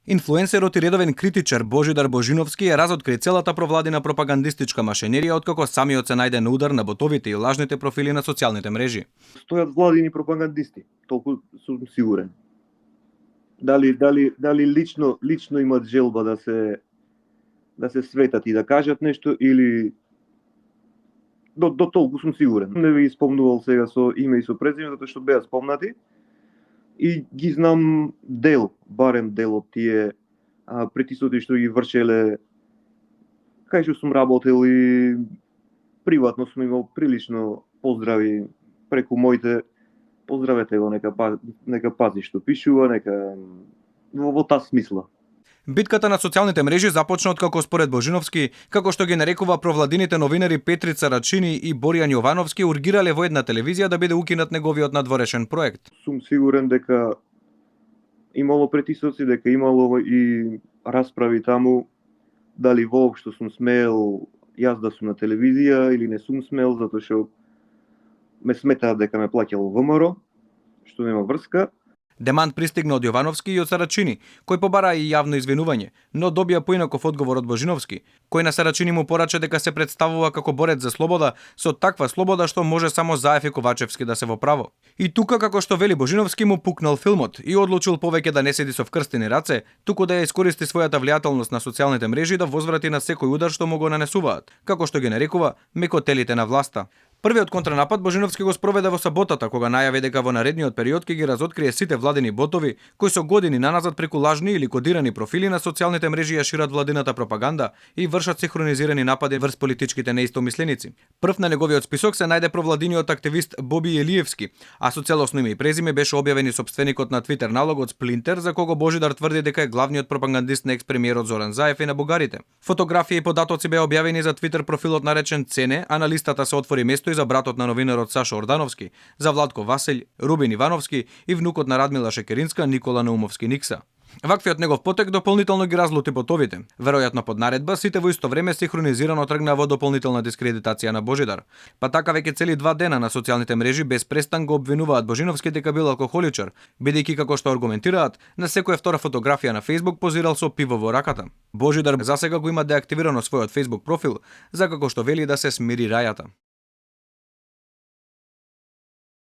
Инфлуенсерот и редовен критичар Божидар Божиновски ја разоткри целата провладина пропагандистичка машинерија откако самиот се најде на удар на ботовите и лажните профили на социјалните мрежи. Стојат владини пропагандисти, толку сум сигурен. Дали лично имат желба да се светат и да кажат нешто или до толку сум сигурен. Не ви спомнувал сега со име и со презиме затоа што беа спомнати и ги знам барем дел од тие притисоци што ги вршеле кај што сум работел и приватно сум имал прилично поздрави преку моите. Поздравете го, нека пази што пишува, нека во таа смисла. Битката на социјалните мрежи започна откако според Божиновски, како што ги нарекува провладините новинари Петрица Рачини и Боријан Јовановски ургирале во една телевизија да биде укинат неговиот надворешен проект. Сум сигурен дека имало притисоци, дека имало и расправи таму, дали воопшто сум смел јас да сум на телевизија или не сум смел, затоа што ме сметаат дека ме плаќало ВМРО, што нема врска. Демант пристигна од Јовановски и од Сарачини, кој побара и јавно извинување, но добија поинаков одговор од Божиновски, кој на Сарачини му порача дека се представува како борец за слобода, со таква слобода што може само Заев и Ковачевски да се во право. И тука, како што вели Божиновски, му пукнал филмот и одлучил повеќе да не седи со вкрстени раце, туку да ја искористи својата влијателност на социјалните мрежи да возврати на секој удар што му го нанесуваат, како што ги нарекува мекотелите на власта. Првиот контранапад Божиновски го спроведе во саботата, кога најави дека во наредниот период ќе ги разоткрие сите владини ботови кои со години наназад преку лажни или кодирани профили на социјалните мрежи ја шират владината пропаганда и вршат синхронизирани напади врз политичките неистомисленици. Прв на неговиот список се најде провладиниот активист Боби Елиевски, а со целосно име и презиме беше објавен и сопственикот на Твитер налогот Сплинтер, за кого Божидар тврди дека е главниот пропагандист на екс-премиерот Зоран Заев и на бугарите. Фотографии и податоци беа објавени за Твитер профилот наречен Цене, а на листата се отвори место и за братот на новинарот Сашо Ордановски, за Владко Василј, Рубин Ивановски и внукот на Радмила Шекеринска Никола Наумовски Никса. Ваквиот негов потек дополнително ги разлути ботовите. Веројатно под наредба, сите во исто време синхронизирано тргна во дополнителна дискредитација на Божидар. Па така веќе цели 2 дена на социјалните мрежи без престан го обвинуваат Божиновски дека бил алкохоличар, бидејќи како што аргументираат, на секоја втора фотографија на Facebook позирал со пиво во раката. Божидар засега го има деактивирано својот Facebook профил, за како што вели да се смири рајата.